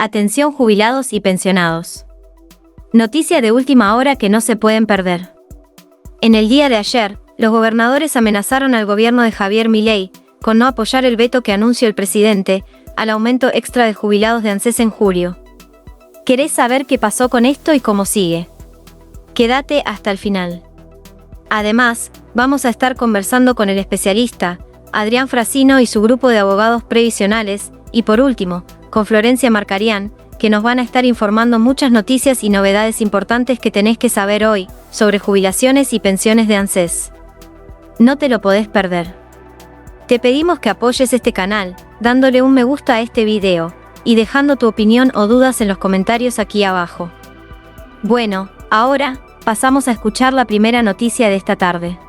Atención jubilados y pensionados. Noticia de última hora que no se pueden perder. En el día de ayer, los gobernadores amenazaron al gobierno de Javier Milei con no apoyar el veto que anunció el presidente al aumento extra de jubilados de ANSES en julio. ¿Querés saber qué pasó con esto y cómo sigue? Quédate hasta el final. Además, vamos a estar conversando con el especialista, Adrián Frasino y su grupo de abogados previsionales, y por último, con Florencia Marcarián, que nos van a estar informando muchas noticias y novedades importantes que tenés que saber hoy, sobre jubilaciones y pensiones de ANSES. No te lo podés perder. Te pedimos que apoyes este canal, dándole un me gusta a este video, y dejando tu opinión o dudas en los comentarios aquí abajo. Bueno, ahora, pasamos a escuchar la primera noticia de esta tarde.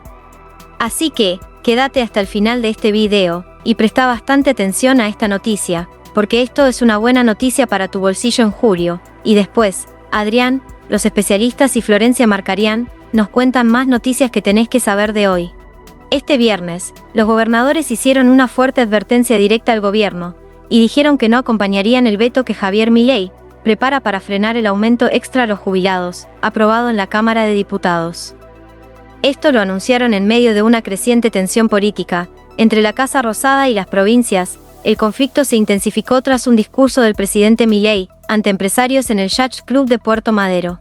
Así que, quédate hasta el final de este video, y presta bastante atención a esta noticia, porque esto es una buena noticia para tu bolsillo en julio, y después, Adrián, los especialistas y Florencia Marcarián, nos cuentan más noticias que tenés que saber de hoy. Este viernes, los gobernadores hicieron una fuerte advertencia directa al gobierno, y dijeron que no acompañarían el veto que Javier Milei prepara para frenar el aumento extra a los jubilados, aprobado en la Cámara de Diputados. Esto lo anunciaron en medio de una creciente tensión política entre la Casa Rosada y las provincias. El conflicto se intensificó tras un discurso del presidente Milei ante empresarios en el Yacht Club de Puerto Madero.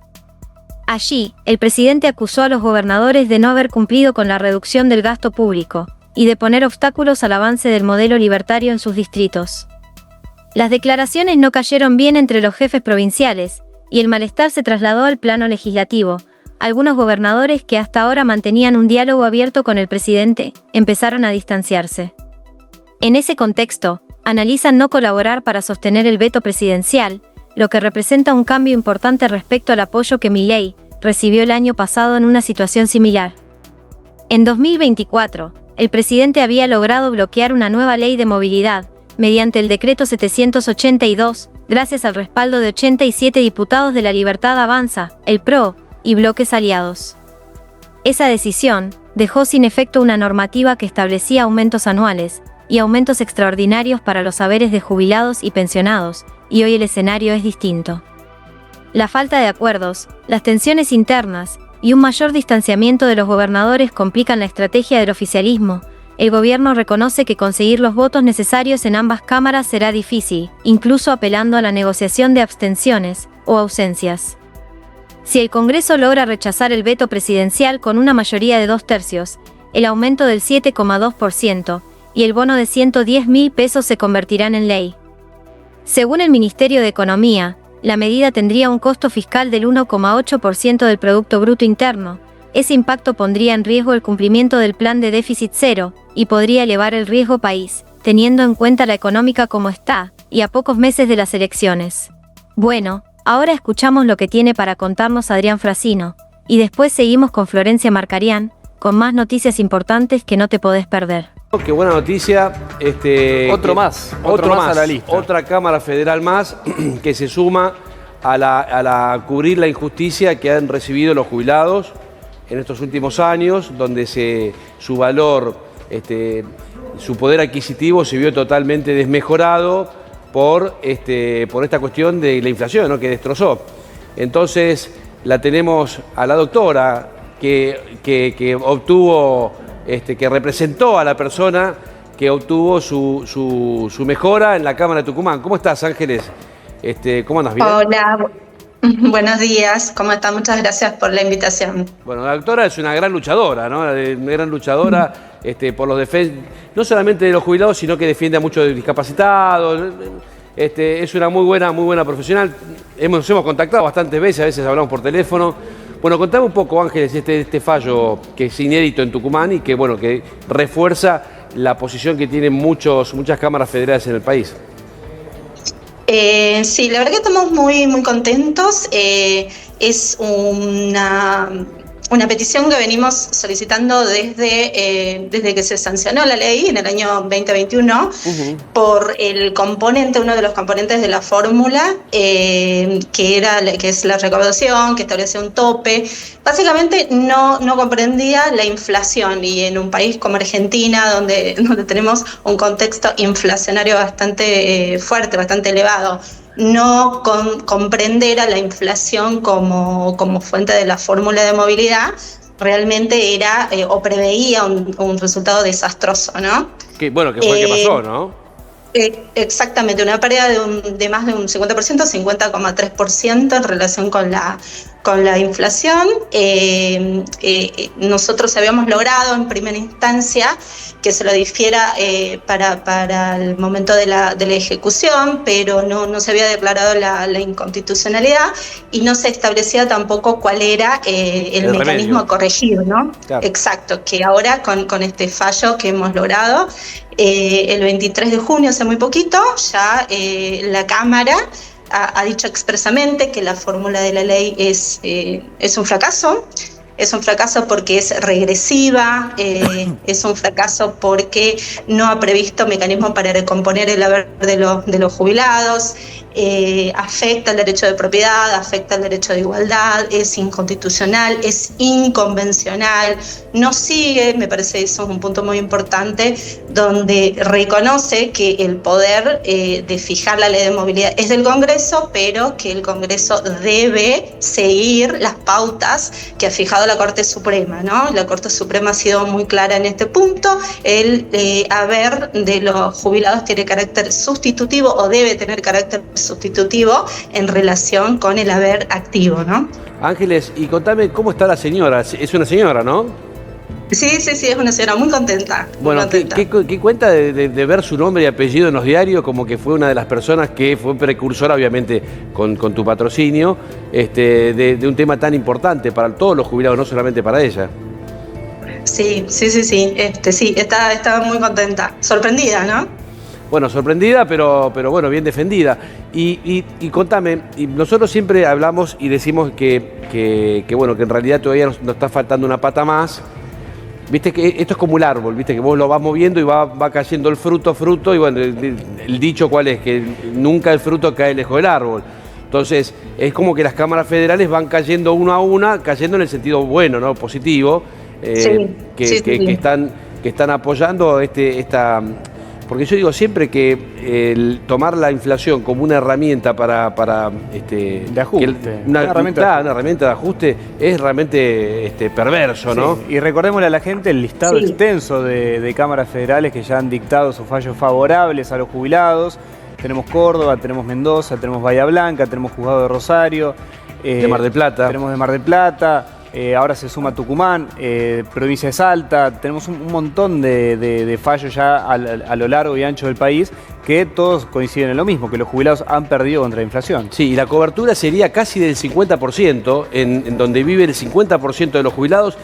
Allí, el presidente acusó a los gobernadores de no haber cumplido con la reducción del gasto público y de poner obstáculos al avance del modelo libertario en sus distritos. Las declaraciones no cayeron bien entre los jefes provinciales, y el malestar se trasladó al plano legislativo. Algunos gobernadores que hasta ahora mantenían un diálogo abierto con el presidente, empezaron a distanciarse. En ese contexto, analizan no colaborar para sostener el veto presidencial, lo que representa un cambio importante respecto al apoyo que Milei recibió el año pasado en una situación similar. En 2024, el presidente había logrado bloquear una nueva ley de movilidad, mediante el decreto 782, gracias al respaldo de 87 diputados de La Libertad Avanza, el PRO, y bloques aliados. Esa decisión dejó sin efecto una normativa que establecía aumentos anuales y aumentos extraordinarios para los haberes de jubilados y pensionados, y hoy el escenario es distinto. La falta de acuerdos, las tensiones internas y un mayor distanciamiento de los gobernadores complican la estrategia del oficialismo. El gobierno reconoce que conseguir los votos necesarios en ambas cámaras será difícil, incluso apelando a la negociación de abstenciones o ausencias. Si el Congreso logra rechazar el veto presidencial con una mayoría de 2/3, el aumento del 7,2% y el bono de 110.000 pesos se convertirán en ley. Según el Ministerio de Economía, la medida tendría un costo fiscal del 1,8% del Producto Bruto Interno. Ese impacto pondría en riesgo el cumplimiento del plan de déficit cero, y podría elevar el riesgo país, teniendo en cuenta la económica como está, y a pocos meses de las elecciones. Bueno, ahora escuchamos lo que tiene para contarnos Adrián Frasino, y después seguimos con Florencia Marcarián, con más noticias importantes que no te podés perder. Qué buena noticia. Otro más a la lista. Otra Cámara Federal más que se suma a cubrir la injusticia que han recibido los jubilados en estos últimos años, donde su valor, su poder adquisitivo se vio totalmente desmejorado por esta cuestión de la inflación, ¿no?, que destrozó. Entonces la tenemos a la doctora que obtuvo, que representó a la persona que obtuvo su mejora en la Cámara de Tucumán. ¿Cómo estás, Ángeles? ¿Cómo andas? ¿Bien? Hola, buenos días, ¿cómo están? Muchas gracias por la invitación. Bueno, la doctora es una gran luchadora, ¿no? Una gran luchadora por los no solamente de los jubilados, sino que defiende a muchos discapacitados. Es una muy buena profesional. Nos hemos contactado bastantes veces, a veces hablamos por teléfono. Bueno, contame un poco, Ángeles, este fallo que es inédito en Tucumán y que refuerza la posición que tienen muchas cámaras federales en el país. Sí, la verdad que estamos muy contentos. Es una petición que venimos solicitando desde que se sancionó la ley en el año 2021 por uno de los componentes de la fórmula, que es la recaudación, que establece un tope. Básicamente no comprendía la inflación, y en un país como Argentina, donde tenemos un contexto inflacionario bastante fuerte, bastante elevado, no comprender a la inflación como fuente de la fórmula de movilidad, realmente era o preveía un resultado desastroso, ¿no? Que fue el que pasó, ¿no? Exactamente, una pérdida de más de un 50%, 50,3% en relación con la inflación. Nosotros habíamos logrado en primera instancia que se lo difiera para el momento de la ejecución, pero no se había declarado la inconstitucionalidad y no se establecía tampoco cuál era el mecanismo a corregir, ¿no? Claro. Exacto, que ahora con este fallo que hemos logrado, el 23 de junio, hace muy poquito, ya la Cámara ha dicho expresamente que la fórmula de la ley es un fracaso. Es un fracaso porque es regresiva, es un fracaso porque no ha previsto mecanismos para recomponer el haber de los jubilados, afecta el derecho de propiedad, afecta el derecho de igualdad, es inconstitucional, es inconvencional, no sigue, me parece eso es un punto muy importante, donde reconoce que el poder de fijar la ley de movilidad es del Congreso, pero que el Congreso debe seguir las pautas que ha fijado la Corte Suprema, ¿no? La Corte Suprema ha sido muy clara en este punto, el haber de los jubilados tiene carácter sustitutivo o debe tener carácter sustitutivo en relación con el haber activo, ¿no? Ángeles, y contame cómo está la señora. Es una señora, ¿no? Sí, es una señora muy contenta. Bueno, muy contenta. ¿Qué cuenta de ver su nombre y apellido en los diarios como que fue una de las personas que fue precursora, obviamente, con tu patrocinio, de un tema tan importante para todos los jubilados, no solamente para ella? Sí, estaba muy contenta, sorprendida, ¿no? Bueno, sorprendida, pero bueno, bien defendida. Y contame, nosotros siempre hablamos y decimos que en realidad todavía nos está faltando una pata más. Viste que esto es como un árbol, viste que vos lo vas moviendo y va cayendo el fruto, y bueno, el dicho cuál es, que nunca el fruto cae lejos del árbol. Entonces, es como que las cámaras federales van cayendo una a una, cayendo en el sentido bueno, ¿no? Positivo, que están apoyando esta. Porque yo digo siempre que el tomar la inflación como una herramienta para de ajuste. Una herramienta de ajuste es realmente perverso, ¿no? Sí. Y recordémosle a la gente el listado extenso de cámaras federales que ya han dictado sus fallos favorables a los jubilados. Tenemos Córdoba, tenemos Mendoza, tenemos Bahía Blanca, tenemos Juzgado de Rosario. De Mar del Plata. Tenemos de Mar del Plata. Ahora se suma Tucumán, provincia de Salta, tenemos un montón de fallos ya a lo largo y ancho del país que todos coinciden en lo mismo, que los jubilados han perdido contra la inflación. Sí, y la cobertura sería casi del 50%, en donde vive el 50% de los jubilados,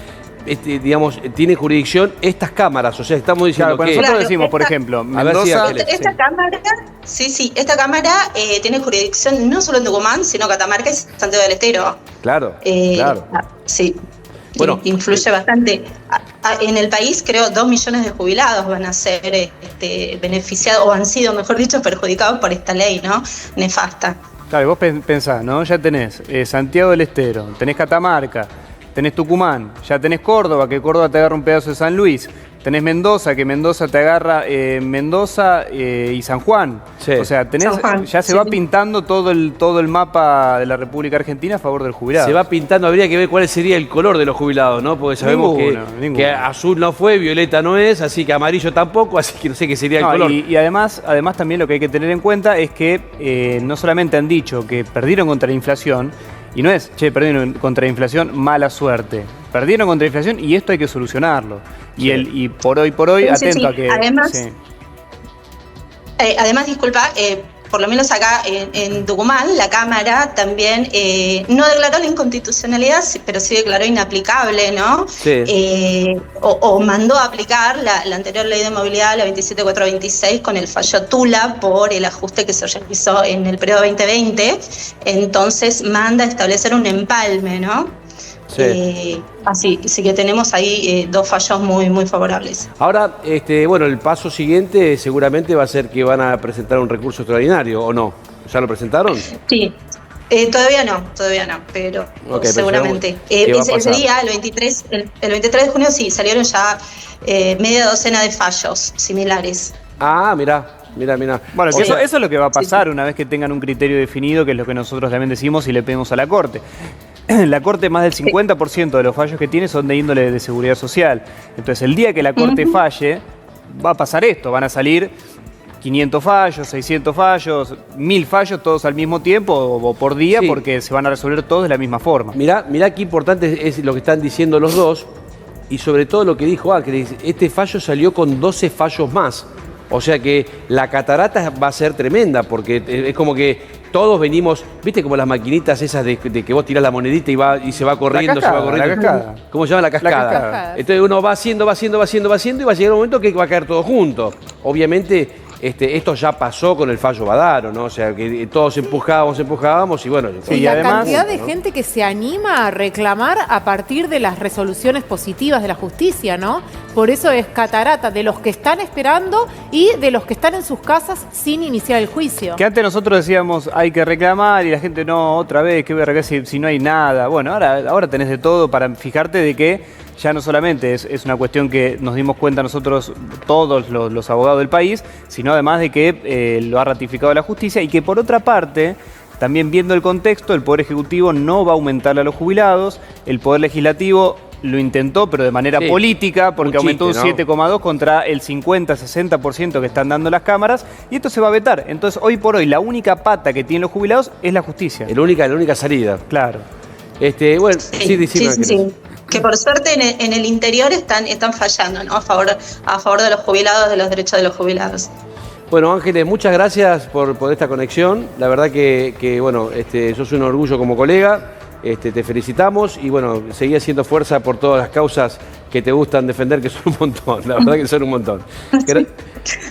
tiene jurisdicción estas cámaras, o sea, estamos diciendo que... Nosotros decimos, por ejemplo, Mendoza... Esta cámara tiene jurisdicción no solo en Tucumán, sino Catamarca y Santiago del Estero. Claro. Sí. Bueno, influye bastante. En el país, creo, 2 millones de jubilados van a ser beneficiados, o han sido, mejor dicho, perjudicados por esta ley, ¿no? Nefasta. Claro, y vos pensás, ¿no? Ya tenés Santiago del Estero, tenés Catamarca, tenés Tucumán, ya tenés Córdoba, que Córdoba te agarra un pedazo de San Luis, tenés Mendoza, que Mendoza te agarra Mendoza y San Juan. Sí. O sea, ya se va pintando todo el mapa de la República Argentina a favor del jubilado. Se va pintando, habría que ver cuál sería el color de los jubilados, ¿no? Porque sabemos que azul no fue, violeta no es, así que amarillo tampoco, así que no sé qué sería el color. Y además también lo que hay que tener en cuenta es que no solamente han dicho que perdieron contra la inflación, y no es, perdieron contra la inflación, mala suerte. Perdieron contra la inflación y esto hay que solucionarlo. Y por hoy, atento a que... Además, disculpa, por lo menos acá en Tucumán, la Cámara también no declaró la inconstitucionalidad, pero sí declaró inaplicable, ¿no? Sí. O mandó a aplicar la anterior ley de movilidad, la 27426, con el fallo Tula por el ajuste que se realizó en el periodo 2020. Entonces manda a establecer un empalme, ¿no? Sí. Así que tenemos ahí 2 fallos muy, muy favorables. Ahora, el paso siguiente seguramente va a ser que van a presentar un recurso extraordinario, ¿o no? ¿Ya lo presentaron? Sí. Todavía no, pero seguramente. Ese día, el 23 de junio, sí, salieron ya media docena de fallos similares. Ah, mirá. Mirá. Bueno, O eso sea, es lo que va a pasar una vez que tengan un criterio definido, que es lo que nosotros también decimos y le pedimos a la Corte. La Corte, más del 50% de los fallos que tiene son de índole de seguridad social. Entonces, el día que la Corte falle, va a pasar esto. Van a salir 500 fallos, 600 fallos, 1000 fallos, todos al mismo tiempo o por día, Sí. porque se van a resolver todos de la misma forma. Mirá qué importante es lo que están diciendo los dos y sobre todo lo que dijo Ángeles. Este fallo salió con 12 fallos más. O sea que la catarata va a ser tremenda porque es como que todos venimos, ¿viste como las maquinitas esas de que vos tirás la monedita y se va corriendo, cascada, se va corriendo? la cascada. ¿Cómo se llama? La cascada. cascada. Entonces uno va haciendo y va a llegar un momento que va a caer todo junto. Obviamente esto ya pasó con el fallo Badaro, ¿no? O sea, que todos empujábamos y bueno. Sí, y y la además, cantidad de gente que se anima a reclamar a partir de las resoluciones positivas de la justicia, ¿no? Por eso es catarata de los que están esperando y de los que están en sus casas sin iniciar el juicio. Que antes nosotros decíamos hay que reclamar y la gente no, otra vez, ¿qué voy a reclamar si no hay nada? Bueno, ahora tenés de todo para fijarte de que ya no solamente es una cuestión que nos dimos cuenta nosotros, todos los abogados del país, sino además de que lo ha ratificado la justicia y que por otra parte, también viendo el contexto, el Poder Ejecutivo no va a aumentarle a los jubilados, el Poder Legislativo lo intentó, pero de manera Sí, política, porque un chiste, aumentó un ¿no? 7,2 contra el 50-60% que están dando las cámaras, y esto se va a vetar. Entonces, hoy por hoy, la única pata que tienen los jubilados es la justicia. La única salida. Claro. Bueno, sí, decime, Ángeles. sí. Que por suerte en el interior están fallando, ¿no? A favor de los jubilados, de los derechos de los jubilados. Bueno, Ángeles, muchas gracias por esta conexión. La verdad que bueno, sos un orgullo como colega. Te felicitamos y bueno, seguí haciendo fuerza por todas las causas que te gustan defender, que son un montón. La verdad que son un montón.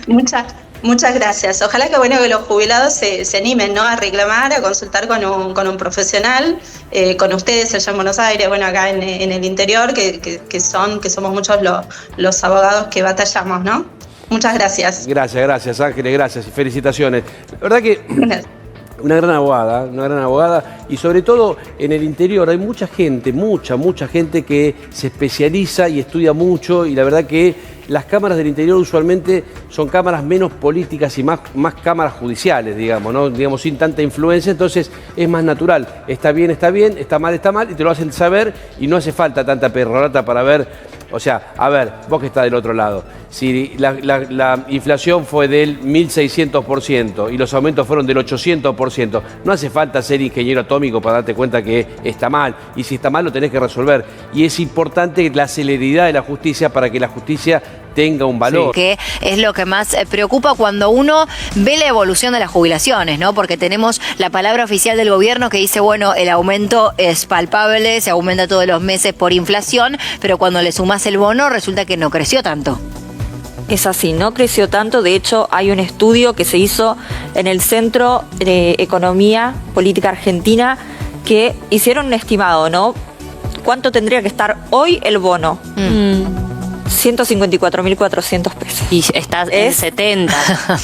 Muchas gracias. Ojalá que los jubilados se animen, ¿no? A reclamar, a consultar con un profesional, con ustedes allá en Buenos Aires, acá en el interior, que somos muchos los abogados que batallamos, ¿no? Muchas gracias. Gracias, Ángeles, gracias y felicitaciones. La verdad que una gran abogada y sobre todo en el interior hay mucha gente que se especializa y estudia mucho y la verdad que las cámaras del interior usualmente son cámaras menos políticas y más cámaras judiciales, digamos, ¿no? Digamos, sin tanta influencia, entonces es más natural. Está bien, está mal, y te lo hacen saber y no hace falta tanta perorata para ver. O sea, a ver, vos que estás del otro lado, si la inflación fue del 1.600% y los aumentos fueron del 800%, no hace falta ser ingeniero atómico para darte cuenta que está mal. Y si está mal lo tenés que resolver. Y es importante la celeridad de la justicia para que la justicia tenga un valor. Que es lo que más preocupa cuando uno ve la evolución de las jubilaciones, ¿no? Porque tenemos la palabra oficial del gobierno que dice, bueno, el aumento es palpable, se aumenta todos los meses por inflación, pero cuando le sumas el bono resulta que no creció tanto. Es así, no creció tanto. De hecho, hay un estudio que se hizo en el Centro de Economía Política Argentina que hicieron un estimado, ¿no? ¿Cuánto tendría que estar hoy el bono? 154.400 pesos. Y está en 70.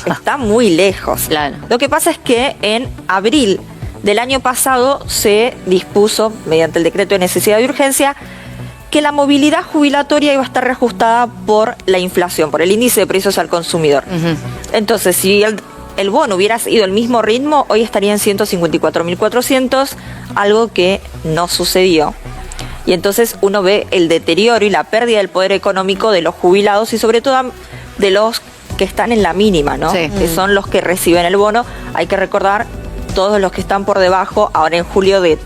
Está muy lejos. Claro. Lo que pasa es que en abril del año pasado se dispuso, mediante el decreto de necesidad de urgencia, que la movilidad jubilatoria iba a estar reajustada por la inflación, por el índice de precios al consumidor. Entonces, si el bono hubiera seguido el mismo ritmo, hoy estaría en 154.400, algo que no sucedió. Y entonces uno ve el deterioro y la pérdida del poder económico de los jubilados y sobre todo de los que están en la mínima, ¿no? Sí. Que son los que reciben el bono. Hay que recordar, todos los que están por debajo, ahora en julio de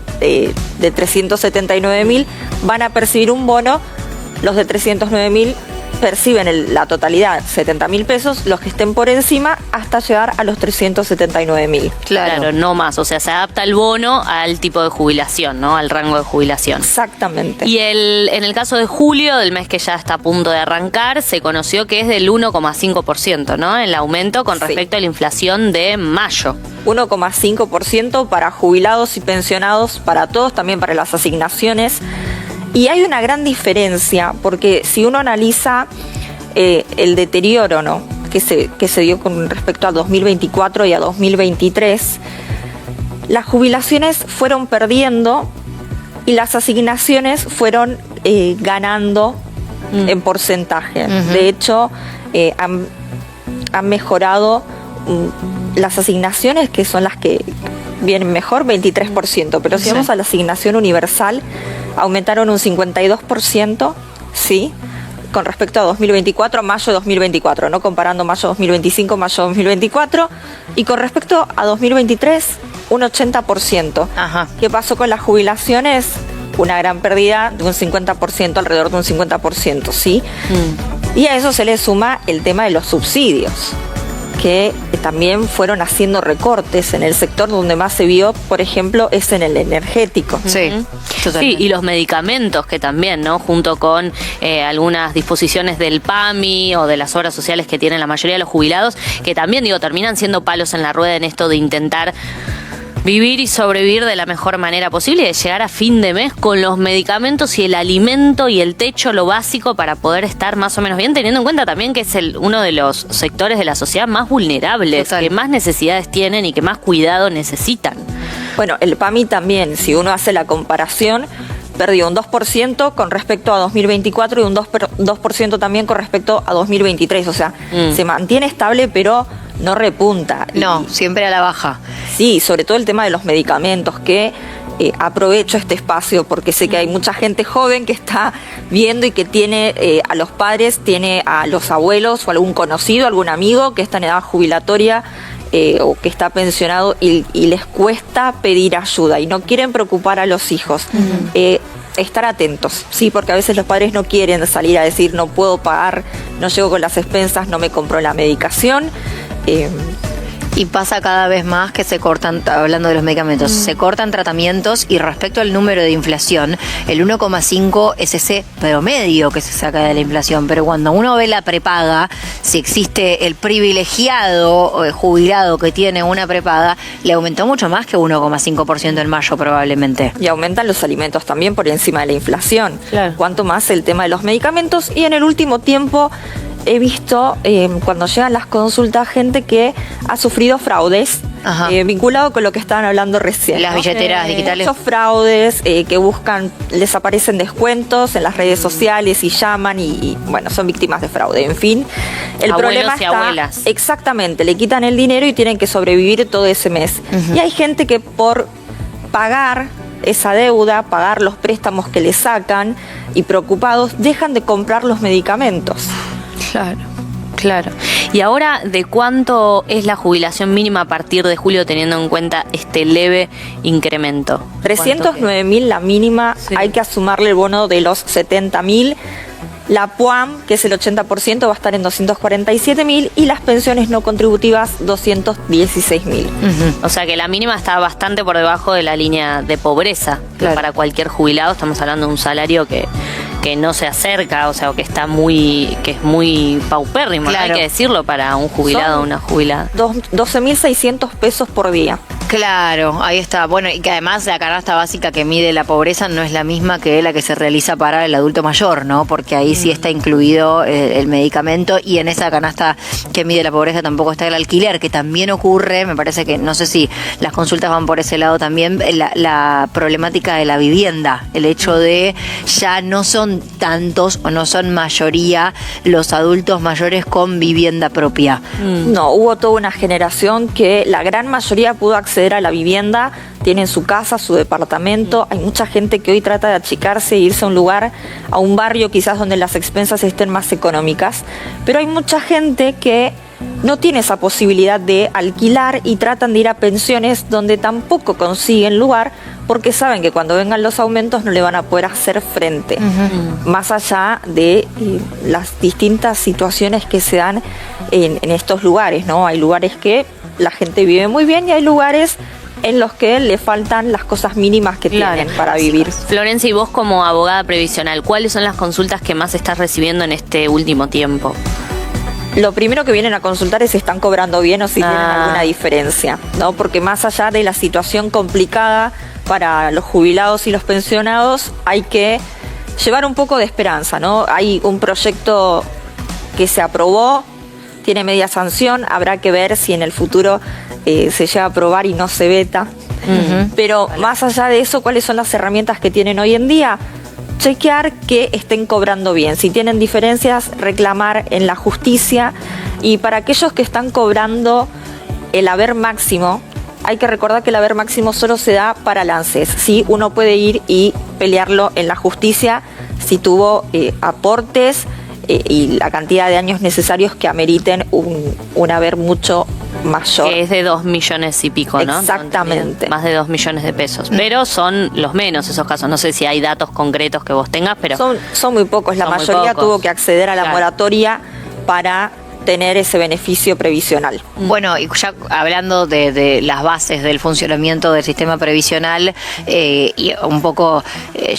379.000, van a percibir un bono. Los de 309.000 perciben la totalidad, 70.000 pesos, los que estén por encima hasta llegar a los 379.000. Claro, no más. O sea, se adapta el bono al tipo de jubilación, ¿no? Al rango de jubilación. Exactamente. Y en el caso de julio, del mes que ya está a punto de arrancar, se conoció que es del 1,5%, ¿no? El aumento con respecto a la inflación de mayo. 1,5% para jubilados y pensionados, para todos, también para las asignaciones. Y hay una gran diferencia, porque si uno analiza el deterioro, ¿no? que se dio con respecto a 2024 y a 2023, las jubilaciones fueron perdiendo y las asignaciones fueron ganando en porcentaje. De hecho, han mejorado las asignaciones, que son las que vienen mejor, 23%, pero si vamos a la asignación universal, aumentaron un 52%, sí, con respecto a 2024, mayo de 2024, no comparando mayo 2025, mayo 2024, y con respecto a 2023, un 80%. Ajá. ¿Qué pasó con las jubilaciones? Una gran pérdida de un 50%, alrededor de un 50%, ¿sí? Y a eso se le suma el tema de los subsidios, que también fueron haciendo recortes en el sector donde más se vio, por ejemplo, es en el energético. Sí, sí, y los medicamentos que también, ¿no? Junto con algunas disposiciones del PAMI o de las obras sociales que tienen la mayoría de los jubilados, que también, digo, terminan siendo palos en la rueda en esto de intentar vivir y sobrevivir de la mejor manera posible y de llegar a fin de mes con los medicamentos y el alimento y el techo, lo básico para poder estar más o menos bien, teniendo en cuenta también que es uno de los sectores de la sociedad más vulnerables, Total. que más necesidades tienen y que más cuidado necesitan. Bueno, el PAMI también, si uno hace la comparación, perdió un 2% con respecto a 2024 y un 2% también con respecto a 2023. O sea, se mantiene estable, pero no repunta. No, siempre a la baja. Sí, sobre todo el tema de los medicamentos, que aprovecho este espacio porque sé que hay mucha gente joven que está viendo y que tiene a los padres, tiene a los abuelos o algún conocido, algún amigo que está en edad jubilatoria o que está pensionado y les cuesta pedir ayuda y no quieren preocupar a los hijos. Estar atentos, sí, porque a veces los padres no quieren salir a decir no puedo pagar, no llego con las expensas, no me compro la medicación. Y pasa cada vez más que se cortan, hablando de los medicamentos, se cortan tratamientos y respecto al número de inflación, el 1,5 es ese promedio que se saca de la inflación, pero cuando uno ve la prepaga, si existe el privilegiado jubilado que tiene una prepaga, le aumentó mucho más que 1,5% en mayo probablemente. Y aumentan los alimentos también por encima de la inflación. Claro. Cuanto más el tema de los medicamentos. Y en el último tiempo he visto, cuando llegan las consultas, gente que ha sufrido fraudes vinculado con lo que estaban hablando recién. Las billeteras digitales. Muchos fraudes que buscan, les aparecen descuentos en las redes sociales y llaman y, bueno, son víctimas de fraude. En fin, el Abuelos problema y está... abuelas. Exactamente, le quitan el dinero y tienen que sobrevivir todo ese mes. Y hay gente que por pagar esa deuda, pagar los préstamos que le sacan y preocupados, dejan de comprar los medicamentos. Claro, claro. Y ahora, ¿de cuánto es la jubilación mínima a partir de julio teniendo en cuenta este leve incremento? 309.000 la mínima, hay que sumarle el bono de los 70.000. La PUAM, que es el 80%, va a estar en 247.000 y las pensiones no contributivas 216.000. O sea que la mínima está bastante por debajo de la línea de pobreza. Claro. Para cualquier jubilado estamos hablando de un salario que no se acerca, o sea, que es muy paupérrimo, Claro. ¿no? Hay que decirlo para un jubilado o Son una jubilada. 12.600 pesos por día. Claro, ahí está. Bueno, y que además la canasta básica que mide la pobreza no es la misma que la que se realiza para el adulto mayor, ¿no? Porque ahí sí está incluido el medicamento y en esa canasta que mide la pobreza tampoco está el alquiler, que también ocurre, me parece que, no sé si las consultas van por ese lado también, la problemática de la vivienda, el hecho de ya no son tantos o no son mayoría los adultos mayores con vivienda propia. No, hubo toda una generación que la gran mayoría pudo acceder a la vivienda, tienen su casa, su departamento. Hay mucha gente que hoy trata de achicarse e irse a un lugar, a un barrio quizás donde las expensas estén más económicas, pero hay mucha gente que no tiene esa posibilidad de alquilar y tratan de ir a pensiones donde tampoco consiguen lugar porque saben que cuando vengan los aumentos no le van a poder hacer frente. Más allá de las distintas situaciones que se dan en estos lugares, ¿no? Hay lugares que la gente vive muy bien y hay lugares en los que le faltan las cosas mínimas que tienen para vivir. Florencia, y vos como abogada previsional, ¿cuáles son las consultas que más estás recibiendo en este último tiempo? Lo primero que vienen a consultar es si están cobrando bien o si tienen alguna diferencia, ¿no? Porque más allá de la situación complicada para los jubilados y los pensionados, hay que llevar un poco de esperanza, ¿no? Hay un proyecto que se aprobó, tiene media sanción, habrá que ver si en el futuro se llega a aprobar y no se veta. Pero más allá de eso, ¿cuáles son las herramientas que tienen hoy en día? Chequear que estén cobrando bien. Si tienen diferencias, reclamar en la justicia. Y para aquellos que están cobrando el haber máximo, hay que recordar que el haber máximo solo se da para lances, ¿sí? Uno puede ir y pelearlo en la justicia si tuvo aportes y la cantidad de años necesarios que ameriten un haber mucho mayor. Que es de 2 millones y pico, ¿no? Exactamente. Más de 2 millones de pesos. Pero son los menos esos casos. No sé si hay datos concretos que vos tengas, pero... Son muy pocos. La mayoría tuvo que acceder a la moratoria para tener ese beneficio previsional. Bueno, y ya hablando de las bases del funcionamiento del sistema previsional y un poco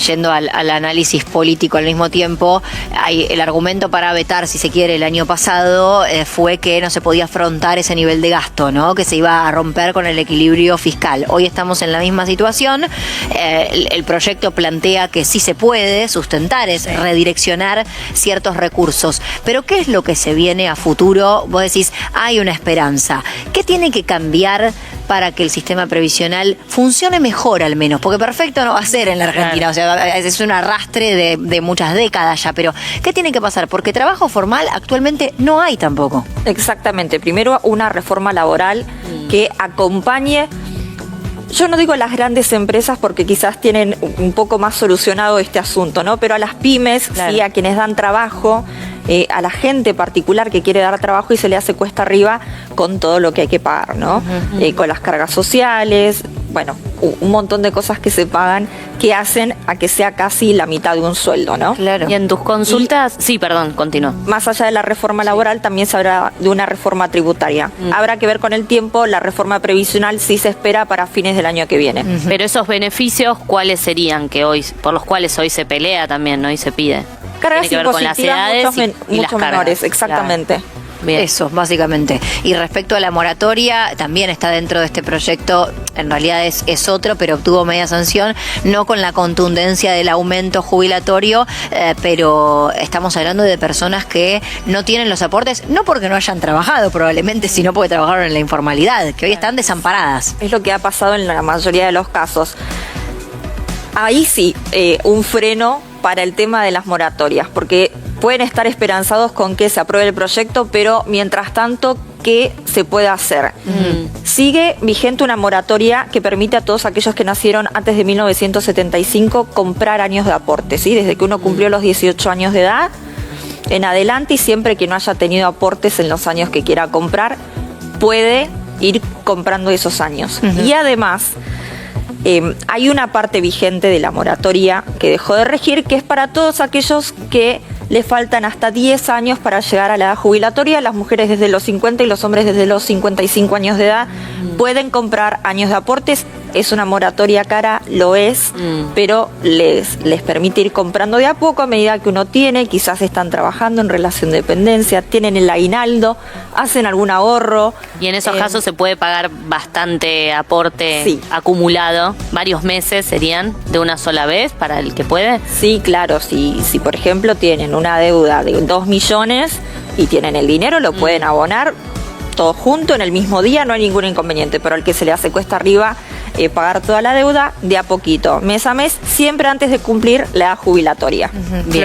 yendo al análisis político al mismo tiempo, el argumento para vetar, si se quiere, el año pasado fue que no se podía afrontar ese nivel de gasto, ¿no? Que se iba a romper con el equilibrio fiscal. Hoy estamos en la misma situación. El proyecto plantea que sí se puede sustentar, es redireccionar ciertos recursos. Pero ¿qué es lo que se viene a futuro? Vos decís, hay una esperanza. ¿Qué tiene que cambiar para que el sistema previsional funcione mejor al menos? Porque perfecto no va a ser en la Argentina, o sea, es un arrastre de muchas décadas ya, pero ¿qué tiene que pasar? Porque trabajo formal actualmente no hay tampoco. Exactamente. Primero, una reforma laboral que acompañe. Yo no digo a las grandes empresas porque quizás tienen un poco más solucionado este asunto, ¿no? Pero a las pymes, sí, a quienes dan trabajo, a la gente particular que quiere dar trabajo y se le hace cuesta arriba con todo lo que hay que pagar, ¿no? Con las cargas sociales, bueno, un montón de cosas que se pagan que hacen a que sea casi la mitad de un sueldo, ¿no? Claro. Y en tus consultas, sí, perdón, continúa. Más allá de la reforma laboral, también se habla de una reforma tributaria. Habrá que ver con el tiempo, la reforma previsional sí se espera para fines del año que viene. Pero esos beneficios, ¿cuáles serían que hoy, por los cuales hoy se pelea también, ¿no? Y se pide? Cargas Tiene que ver con las edades y las mucho menores, cargas. exactamente. Claro. Bien. Eso, básicamente. Y respecto a la moratoria, también está dentro de este proyecto, en realidad es otro, pero obtuvo media sanción, no con la contundencia del aumento jubilatorio, pero estamos hablando de personas que no tienen los aportes, no porque no hayan trabajado probablemente, sino porque trabajaron en la informalidad, que hoy están desamparadas. Es lo que ha pasado en la mayoría de los casos. Ahí sí, un freno para el tema de las moratorias, porque pueden estar esperanzados con que se apruebe el proyecto, pero mientras tanto, ¿qué se puede hacer? Sigue vigente una moratoria que permite a todos aquellos que nacieron antes de 1975 comprar años de aporte, ¿sí? Desde que uno cumplió los 18 años de edad en adelante, y siempre que no haya tenido aportes en los años que quiera comprar, puede ir comprando esos años. Y además, hay una parte vigente de la moratoria que dejó de regir, que es para todos aquellos que le faltan hasta 10 años para llegar a la edad jubilatoria. Las mujeres desde los 50 y los hombres desde los 55 años de edad pueden comprar años de aportes. Es una moratoria cara, lo es, pero les permite ir comprando de a poco a medida que uno tiene. Quizás están trabajando en relación de dependencia, tienen el aguinaldo, hacen algún ahorro. Y en esos casos se puede pagar bastante aporte acumulado, varios meses serían de una sola vez para el que puede. Sí, claro, si por ejemplo tienen una deuda de 2 millones y tienen el dinero, lo pueden abonar todo junto en el mismo día, no hay ningún inconveniente, pero al que se le hace cuesta arriba pagar toda la deuda de a poquito, mes a mes, siempre antes de cumplir la edad jubilatoria. Bien.